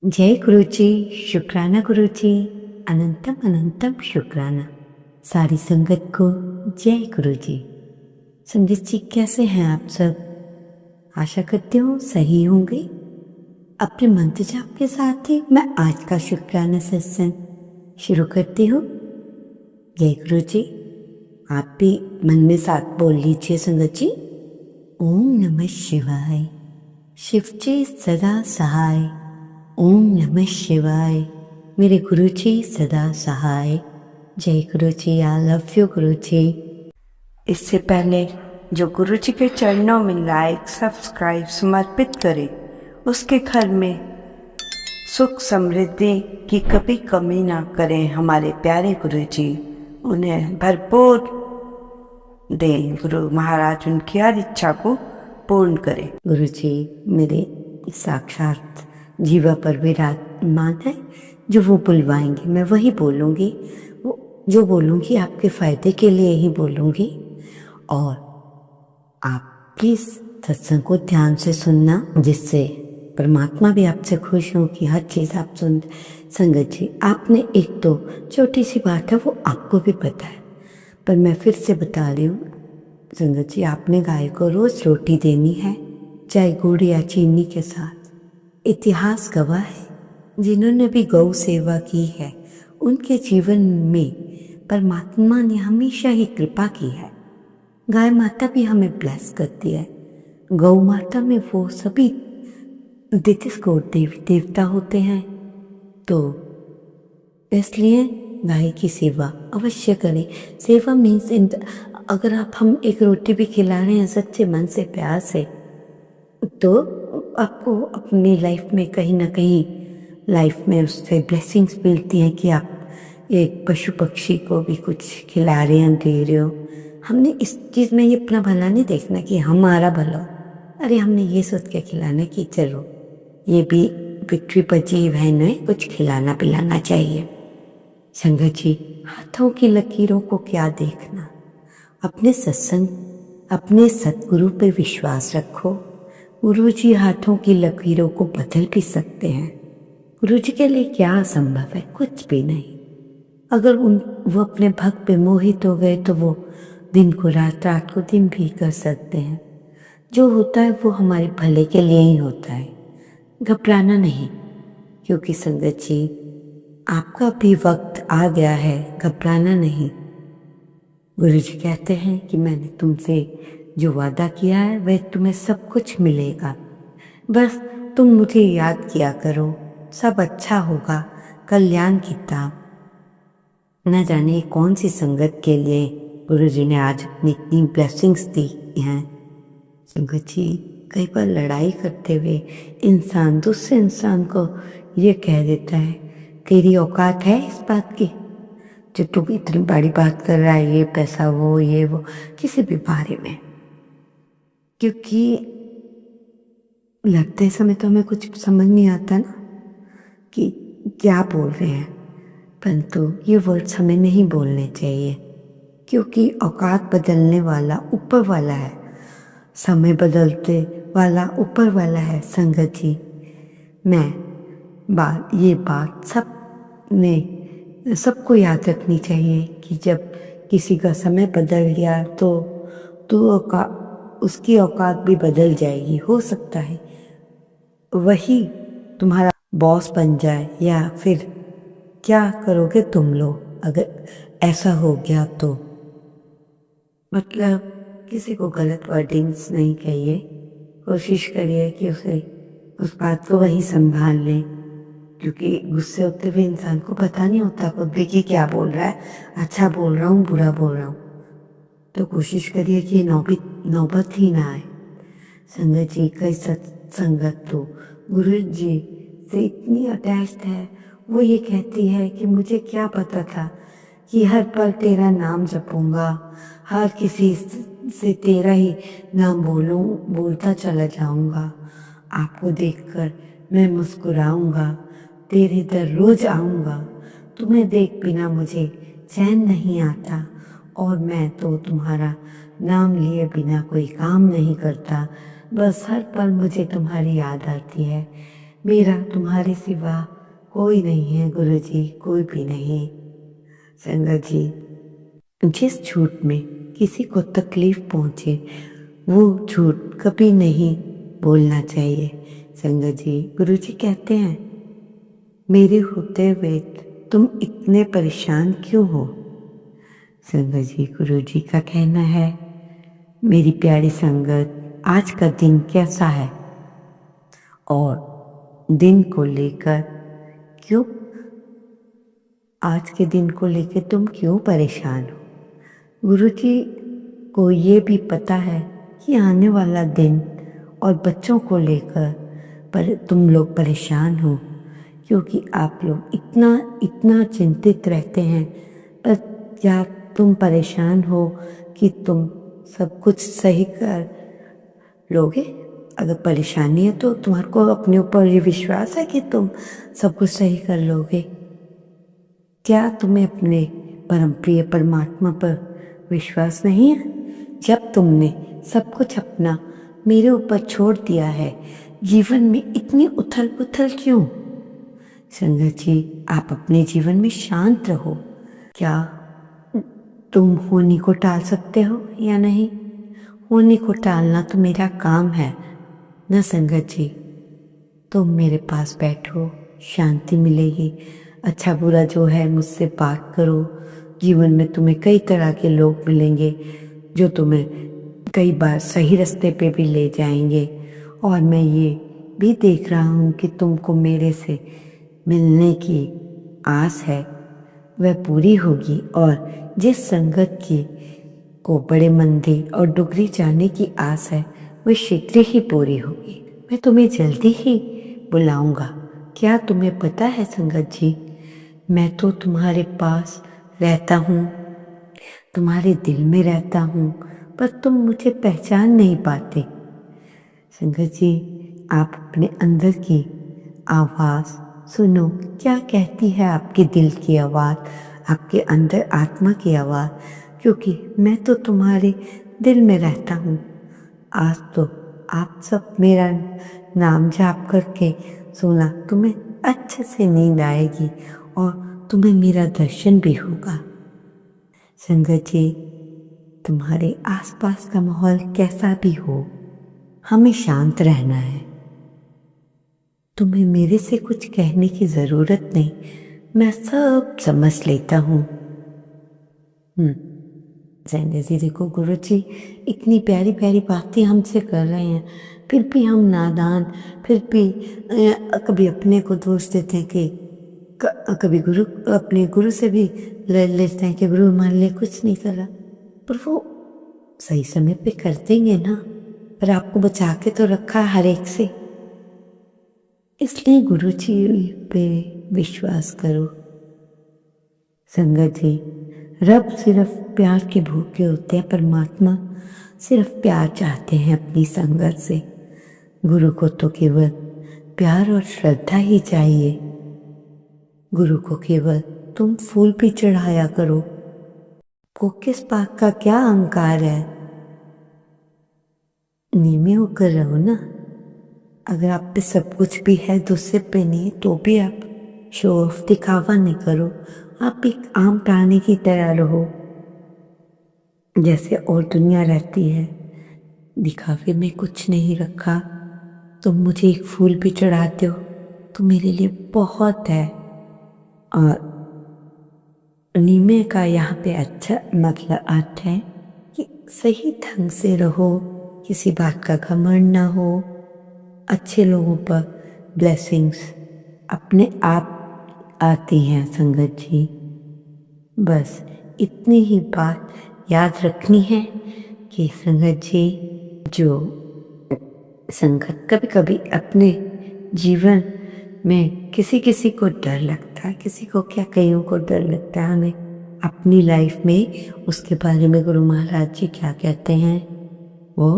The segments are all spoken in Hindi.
जय गुरुजी, शुक्राना गुरुजी, अनंतम अनंतम शुक्राना। सारी संगत को जय गुरुजी। संगत जी कैसे हैं आप सब? आशा करती हूँ सही होंगे। अपने मंत्र जाप के साथ ही मैं आज का शुक्राना सत्संग शुरू करती हूँ। जय गुरुजी। आप भी मन में साथ बोल लीजिए संगत जी। ओम नमः शिवाय, शिव जी सदा सहाय। ओम नमः शिवाय, मेरे गुरुजी सदा सहाय। जय गुरुजी, आई लव यू गुरुजी। इससे पहले जो गुरुजी के चरणों में लाइक सब्सक्राइब समर्पित करे, उसके घर में सुख समृद्धि की कभी कमी ना करें। हमारे प्यारे गुरुजी उन्हें भरपूर दें। गुरु महाराज उनकी हर इच्छा को पूर्ण करें। गुरुजी मेरे साक्षात जीवा पर विराजमान है। जो वो बुलवाएंगे मैं वही बोलूँगी। वो जो बोलूँगी आपके फ़ायदे के लिए ही बोलूँगी। और आप प्लीज़ सत्संग को ध्यान से सुनना, जिससे परमात्मा भी आपसे खुश हो कि हर चीज़ आप सुन। संगत जी, आपने एक तो छोटी सी बात है, वो आपको भी पता है, पर मैं फिर से बता रही हूँ संगत जी। आपने गाय को रोज़ रोटी देनी है, चाहे गुड़ या चीनी के साथ। इतिहास गवाह है, जिन्होंने भी गौ सेवा की है उनके जीवन में परमात्मा ने हमेशा ही कृपा की है। गाय माता भी हमें ब्लेस करती है। गौ माता में वो सभी दितिस्को देवी देवता होते हैं, तो इसलिए गाय की सेवा अवश्य करें। सेवा मीन्स अगर हम एक रोटी भी खिला रहे हैं सच्चे मन से प्यार से, तो आपको अपनी लाइफ में कहीं ना कहीं लाइफ में उससे ब्लेसिंग्स मिलती हैं कि आप एक पशु पक्षी को भी कुछ खिला रहे हैं, दे रहे हो। हमने इस चीज़ में ये अपना भला नहीं देखना कि हमारा भला हो। अरे हमने ये सोच के खिलाना कि चलो ये भी पृथ्वी पर जीव है, इन्हें कुछ खिलाना पिलाना चाहिए। संगत जी, हाथों की लकीरों को क्या देखना, अपने सत्संग अपने सतगुरु पे विश्वास रखो। गुरु जी हाथों की लकीरों को बदल भी सकते हैं। गुरु जी के लिए क्या असंभव है? कुछ भी नहीं। अगर वो अपने भक्त पे मोहित हो गए तो वो दिन को रात, रात को दिन भी कर सकते हैं। जो होता है वो हमारे भले के लिए ही होता है। घबराना नहीं, क्योंकि संगत जी आपका भी वक्त आ गया है। घबराना नहीं। गुरु जी कहते हैं कि मैंने तुमसे जो वादा किया है वह तुम्हें सब कुछ मिलेगा, बस तुम मुझे याद किया करो, सब अच्छा होगा। कल्याण की ताब। न जाने कौन सी संगत के लिए गुरु जी ने आज अपनी इतनी ब्लेसिंग्स दी हैं। संगत जी, कई बार लड़ाई करते हुए इंसान दूसरे इंसान को ये कह देता है, तेरी औकात है इस बात की जो तू इतनी बड़ी बात कर रहा है, ये पैसा वो ये वो किसी भी बारे में। क्योंकि लड़ते समय तो हमें कुछ समझ नहीं आता ना कि क्या बोल रहे हैं, परंतु ये वर्ड्स हमें नहीं बोलने चाहिए, क्योंकि औकात बदलने वाला ऊपर वाला है, समय बदलते वाला ऊपर वाला है। संगत जी, ये बात सबको याद रखनी चाहिए कि जब किसी का समय बदल गया तो उसकी औकात भी बदल जाएगी। हो सकता है वही तुम्हारा बॉस बन जाए, या फिर क्या करोगे तुम लोग अगर ऐसा हो गया तो। मतलब किसी को गलत वर्डिंग्स नहीं कहिए। कोशिश करिए कि उस बात को वही संभाल लें, क्योंकि गुस्से होते हुए इंसान को पता नहीं होता खुद भी कि क्या बोल रहा है, अच्छा बोल रहा हूँ बुरा बोल रहा हूँ। तो कोशिश करिए कि नौबत ही ना आए। संगत जी, कई संगत तो गुरु जी से इतनी अटैच्ड है, वो ये कहती है कि मुझे क्या पता था कि हर पल तेरा नाम जपूंगा, हर किसी से तेरा ही नाम बोलता चला जाऊंगा। आपको देखकर मैं मुस्कुराऊंगा, तेरे दर रोज आऊंगा। तुम्हें देख बिना मुझे चैन नहीं आता, और मैं तो तुम्हारा नाम लिए बिना कोई काम नहीं करता। बस हर पल मुझे तुम्हारी याद आती है। मेरा तुम्हारे सिवा कोई नहीं है गुरुजी, कोई भी नहीं। संगत जी, जिस झूठ में किसी को तकलीफ पहुंचे वो झूठ कभी नहीं बोलना चाहिए। संगत जी, गुरुजी कहते हैं मेरे होते हुए तुम इतने परेशान क्यों हो। संगत जी, गुरुजी का कहना है मेरी प्यारी संगत, आज का दिन कैसा है और दिन को लेकर क्यों, आज के दिन को लेकर तुम क्यों परेशान हो। गुरुजी को ये भी पता है कि आने वाला दिन और बच्चों को लेकर पर तुम लोग परेशान हो, क्योंकि आप लोग इतना इतना चिंतित रहते हैं। पर क्या तुम परेशान हो कि तुम सब कुछ सही कर लोगे। अगर परेशानी है तो तुम्हारे को अपने ऊपर ये विश्वास है कि तुम सब कुछ सही कर लोगे। क्या तुम्हें अपने परम प्रिय परमात्मा पर विश्वास नहीं है। जब तुमने सब कुछ अपना मेरे ऊपर छोड़ दिया है, जीवन में इतनी उथल पुथल क्यों। संगत जी, आप अपने जीवन में शांत रहो। क्या तुम होनी को टाल सकते हो या नहीं। होनी को टालना तो मेरा काम है ना। संगत जी, तुम मेरे पास बैठो, शांति मिलेगी। अच्छा बुरा जो है मुझसे बात करो। जीवन में तुम्हें कई तरह के लोग मिलेंगे जो तुम्हें कई बार सही रास्ते पे भी ले जाएंगे। और मैं ये भी देख रहा हूँ कि तुमको मेरे से मिलने की आस है, वह पूरी होगी। और जिस संगत की को बड़े मंदिर और डुगरी जाने की आस है, वह शीघ्र ही पूरी होगी। मैं तुम्हें जल्दी ही बुलाऊंगा। क्या तुम्हें पता है संगत जी, मैं तो तुम्हारे पास रहता हूँ, तुम्हारे दिल में रहता हूँ, पर तुम मुझे पहचान नहीं पाते। संगत जी, आप अपने अंदर की आवाज़ सुनो। क्या कहती है आपके दिल की आवाज़, आपके अंदर आत्मा की आवाज़, क्योंकि मैं तो तुम्हारे दिल में रहता हूँ। आज तो आप सब मेरा नाम जाप करके सोना, तुम्हें अच्छे से नींद आएगी और तुम्हें मेरा दर्शन भी होगा। संगत जी, तुम्हारे आसपास का माहौल कैसा भी हो, हमें शांत रहना है। तुम्हें मेरे से कुछ कहने की ज़रूरत नहीं, मैं सब समझ लेता हूँ। संगत जी, देखो गुरुजी इतनी प्यारी प्यारी बातें हमसे कर रहे हैं, फिर भी हम नादान, फिर भी कभी अपने को दोष देते हैं कि कभी अपने गुरु से भी लड़ लेते हैं कि गुरु हमारे लिए कुछ नहीं कर रहा। पर वो सही समय पे कर देंगे ना। पर आपको बचा के तो रखा हर एक से, इसलिए गुरु जी पे विश्वास करो। संगत जी, रब सिर्फ प्यार के भूखे होते हैं। परमात्मा सिर्फ प्यार चाहते हैं अपनी संगत से। गुरु को तो केवल प्यार और श्रद्धा ही चाहिए। गुरु को केवल तुम फूल भी चढ़ाया करो। को किस बात का क्या अहंकार है। नीमे होकर रहो ना। अगर आप पे सब कुछ भी है, दूसरे पे नहीं, तो भी आप शो ऑफ दिखावा नहीं करो। आप एक आम प्राणी की तरह रहो जैसे और दुनिया रहती है। दिखावे में कुछ नहीं रखा। तुम मुझे एक फूल भी चढ़ाते हो तो मेरे लिए बहुत है। और नीमे का यहाँ पे अच्छा मतलब अर्थ है कि सही ढंग से रहो, किसी बात का घमंड ना हो। अच्छे लोगों पर ब्लेसिंग्स अपने आप आती हैं संगत जी। बस इतनी ही बात याद रखनी है कि संगत जी, जो संगत कभी कभी अपने जीवन में किसी किसी को डर लगता है, किसी को क्या कईयों को डर लगता है। हमें अपनी लाइफ में उसके बारे में गुरु महाराज जी क्या कहते हैं वो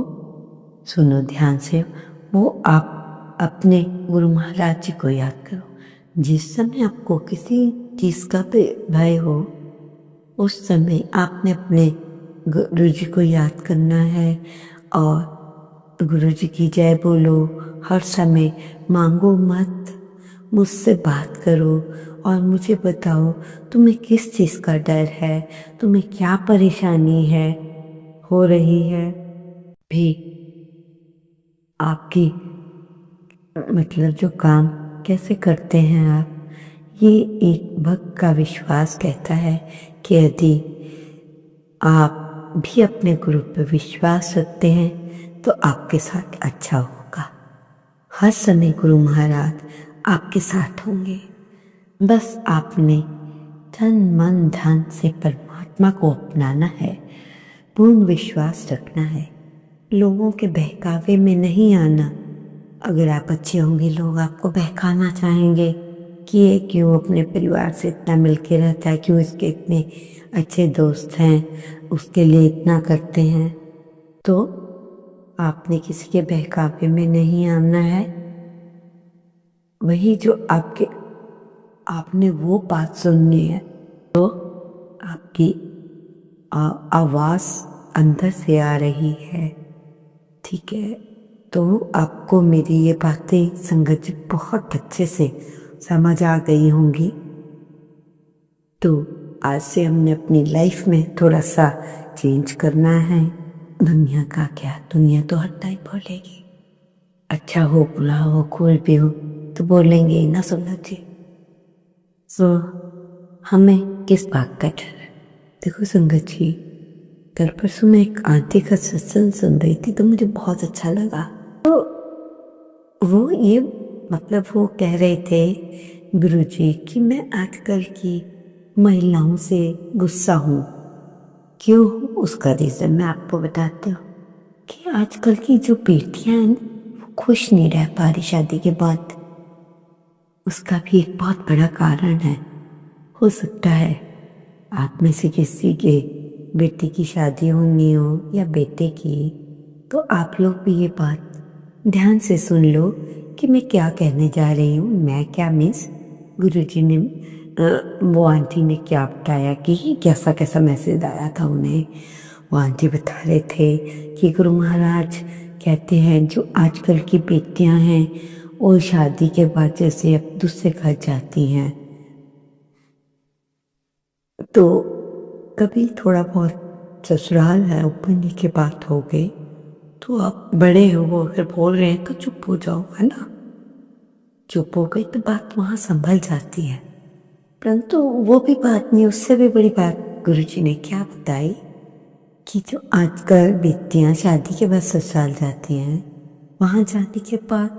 सुनो ध्यान से। वो आप अपने गुरु महाराज जी को याद करो। जिस समय आपको किसी चीज़ का भय हो, उस समय आपने अपने गुरु जी को याद करना है और गुरु जी की जय बोलो हर समय मांगो मत, मुझसे बात करो और मुझे बताओ तुम्हें किस चीज़ का डर है, तुम्हें क्या परेशानी है हो रही है। भी आपकी मतलब जो काम कैसे करते हैं आप, ये एक भक्त का विश्वास कहता है कि यदि आप भी अपने गुरु पर विश्वास रखते हैं तो आपके साथ अच्छा होगा। हर समय गुरु महाराज आपके साथ होंगे। बस आपने तन मन धन से परमात्मा को अपनाना है, पूर्ण विश्वास रखना है, लोगों के बहकावे में नहीं आना। अगर आप अच्छे होंगे लोग आपको बहकाना चाहेंगे कि ये क्यों अपने परिवार से इतना मिलके रहता है, क्यों इसके इतने अच्छे दोस्त हैं, उसके लिए इतना करते हैं। तो आपने किसी के बहकावे में नहीं आना है। वही जो आपने वो बात सुननी है तो आपकी आवाज़ अंदर से आ रही है, ठीक है। तो आपको मेरी ये बातें संगत जी बहुत अच्छे से समझ आ गई होंगी। तो आज से हमने अपनी लाइफ में थोड़ा सा चेंज करना है। दुनिया का क्या, दुनिया तो हर टाइम बोलेगी, अच्छा हो बुरा हो कोई भी हो तो बोलेंगे ही ना संगत जी। सो हमें किस बात का डर है। देखो संगत जी, कल परसों मैं एक आंटी का सत्संग सुन रही थी तो मुझे बहुत अच्छा लगा। तो वो ये मतलब वो कह रहे थे गुरुजी कि मैं आजकल की महिलाओं से गुस्सा हूँ। क्यों हूँ उसका रीज़न मैं आपको बताती हूँ कि आजकल की जो बेटियां हैं वो खुश नहीं रह पा रही शादी के बाद। उसका भी एक बहुत बड़ा कारण है। हो सकता है आप में से किसी के बेटी की शादी होनी हो या बेटे की, तो आप लोग भी ये बात ध्यान से सुन लो कि मैं क्या कहने जा रही हूँ। मैं क्या मिस गुरुजी ने वो आंटी ने क्या बताया कि कैसा कैसा मैसेज आया था उन्हें। वो आंटी बता रहे थे कि गुरु महाराज कहते हैं जो आजकल की बेटियां हैं वो शादी के बाद जैसे अब दूसरे घर जाती हैं तो कभी थोड़ा बहुत ससुराल है ऊपर नीचे बात हो गई तो आप बड़े हो वो अगर बोल रहे हैं तो चुप हो जाओ, है ना। चुप हो गई तो बात वहाँ संभल जाती है। परंतु वो भी बात नहीं, उससे भी बड़ी बात गुरुजी ने क्या बताई कि जो आजकल बेटियां शादी के बाद ससुराल जाती हैं, वहाँ जाने के बाद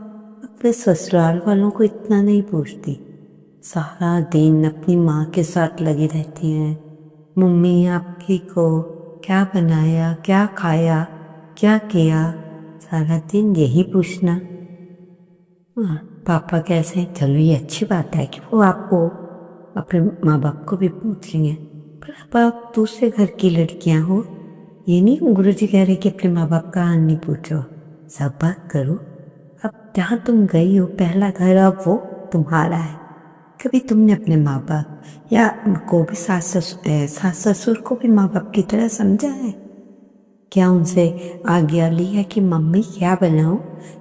अपने ससुराल वालों को इतना नहीं पूछती। सारा दिन अपनी माँ के साथ लगी रहती हैं। मम्मी आप ठीक हो, क्या बनाया, क्या खाया, क्या किया, सारा दिन यही पूछना। पापा कैसे हैं, चलो ये अच्छी बात है कि वो आपको अपने माँ बाप को भी पूछ रही हैं। पर अब आप दूसरे घर की लड़कियां हो, ये नहीं गुरुजी कह रहे कि अपने माँ बाप का हाल नहीं पूछो, सब बात करो। अब जहाँ तुम गई हो पहला घर अब वो तुम्हारा है। कभी तुमने अपने माँ बाप या को भी सास ससुर को भी माँ बाप की तरह समझा है? क्या उनसे आज्ञा ली है कि मम्मी क्या बनाऊं,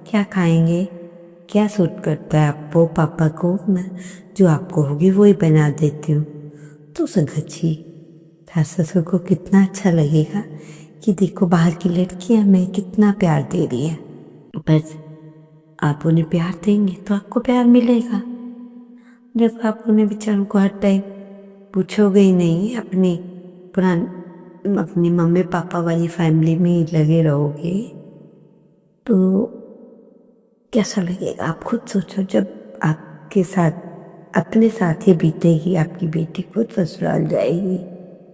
क्या खाएंगे, क्या सूट करता है आपको पापा को, मैं जो आपको होगी वो ही बना देती हूँ। तो संगत जी सास ससुर को कितना अच्छा लगेगा कि देखो बाहर की लड़की हमें कितना प्यार दे रही है। बस आप उन्हें प्यार देंगे तो आपको प्यार मिलेगा। जब आप उन्हें बेचारों को हर टाइम पूछोगे ही नहीं, अपनी मम्मी पापा वाली फैमिली में ही लगे रहोगे तो कैसा लगेगा आप खुद सोचो। जब आपके साथ अपने साथ ही बीतेगी, आपकी बेटी खुद ससुराल जाएगी,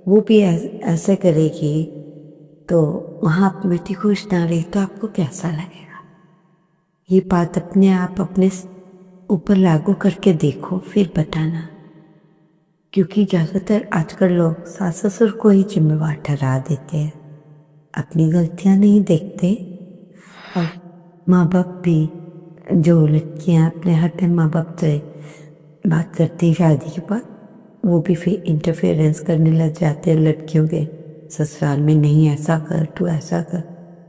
वो भी ऐसे करेगी तो वहाँ आपकी बेटी खुश ना रही तो आपको कैसा लगेगा। ये बात अपने आप अपने ऊपर लागू करके देखो फिर बताना। क्योंकि ज़्यादातर आजकल लोग सास ससुर को ही जिम्मेवार ठहरा देते हैं, अपनी गलतियाँ नहीं देखते। और माँ बाप भी, जो लड़कियाँ अपने हर टाइम माँ बाप से बात करती शादी के बाद, वो भी फिर इंटरफेरेंस करने लग जाते हैं लड़कियों के ससुराल में। नहीं ऐसा कर, तू ऐसा कर,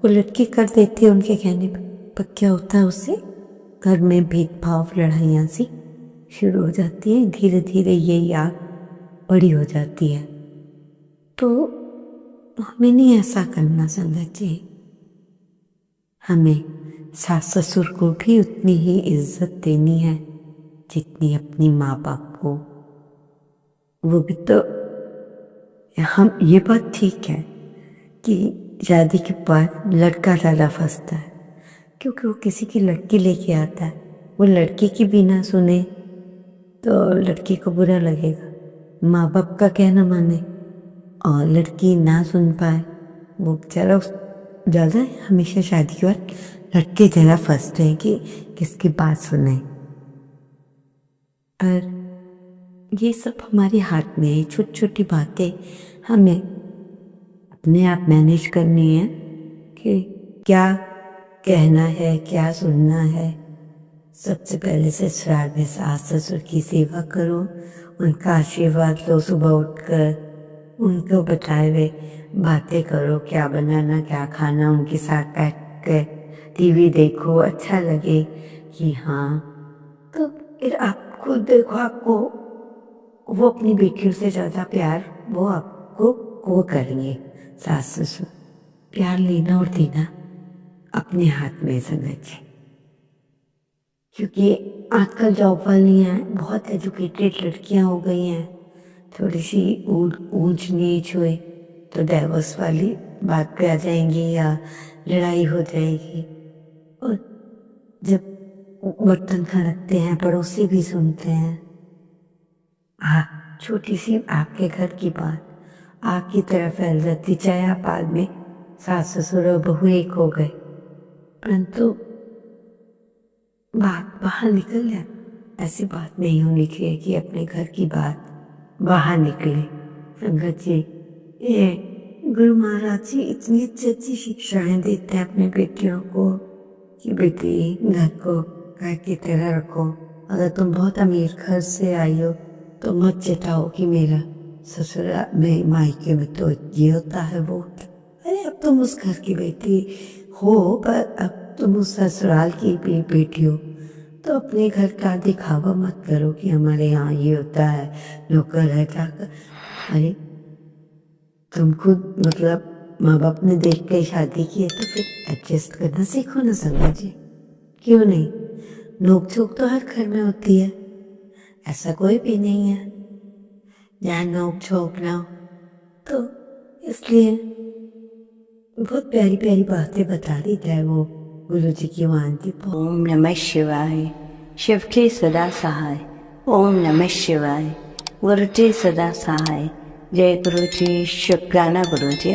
वो लड़की कर देती है उनके कहने पर क्या होता है उससे घर में भेदभाव लड़ाइयाँ सी शुरू हो जाती हैं। धीरे धीरे ये आग बड़ी हो जाती है। तो हमें नहीं ऐसा करना संगत जी। हमें सास ससुर को भी उतनी ही इज्जत देनी है जितनी अपनी माँ बाप को। वो भी तो, हम ये बात ठीक है कि शादी के बाद लड़का ज़्यादा फंसता है क्योंकि वो किसी की लड़की लेके आता है। वो लड़की की भी ना सुने तो लड़की को बुरा लगेगा, माँ बाप का कहना माने, और लड़की ना सुन पाए, वो बेचारा ज़्यादा हमेशा शादी के बाद लड़के ज़्यादा फंसते हैं कि किसकी बात सुने। और ये सब हमारे हाथ में है। छोटी छोटी बातें हमें अपने आप मैनेज करनी है कि क्या कहना है, क्या सुनना है। सबसे पहले ससुराल में सास ससुर की सेवा करो, उनका आशीर्वाद लो, सुबह उठकर उनको बताए हुए बातें करो, क्या बनाना क्या खाना, उनके साथ बैठ कर टीवी देखो, अच्छा लगे कि हाँ। तो फिर आप खुद देखो, आपको वो अपनी बेटियों से ज़्यादा प्यार वो आपको वो करेंगे। सास ससुर प्यार लेना और देना अपने हाथ में समझे, क्योंकि आजकल जॉब वाली हैं, बहुत एजुकेटेड लड़कियां हो गई हैं। थोड़ी सी ऊंच नीच हुए तो डाइवोर्स वाली बात पे आ जाएंगी या लड़ाई हो जाएगी। और जब बर्तन खड़कते हैं पड़ोसी भी सुनते हैं। हाँ, छोटी सी आपके घर की बात आग की तरह फैल जाती, चाहे आप बाद में सास ससुर और बहू एक हो गए, परंतु बात बाहर निकल जाए। ऐसी बात नहीं होनी चाहिए कि अपने घर की बात बाहर निकले। संगत जी, ये गुरु महाराज जी इतनी अच्छी अच्छी शिक्षाएं देते हैं अपने बेटियों को कि बेटी घर को घर की तरह रखो। अगर तुम बहुत अमीर घर से आई हो तो मत चिताओ कि मेरा ससुराल में मायके में तो ये होता है वो। अरे अब तुम उस घर की बेटी हो, पर अब तुम उस ससुराल की भी बेटी हो, तो अपने घर का दिखावा मत करो कि हमारे यहाँ ये होता है, नौकर है चाकर। अरे तुम खुद मतलब माँ बाप ने देख के शादी की है तो फिर एडजस्ट करना सीखो ना संगत जी। क्यों नहीं? नोक झोंक तो हर घर में होती है, ऐसा कोई भी नहीं है जहाँ नोक झोंक ना हो। तो इसलिए बहुत प्यारी प्यारी बातें बता देता है वो गुरु जी की वाणी। ओम नमः शिवाय। शिवजी सदा सहाय। ओम नमः शिवाय। गुरु जी सदा सहाय। जय गुरु जी, शुक्राना गुरु जी।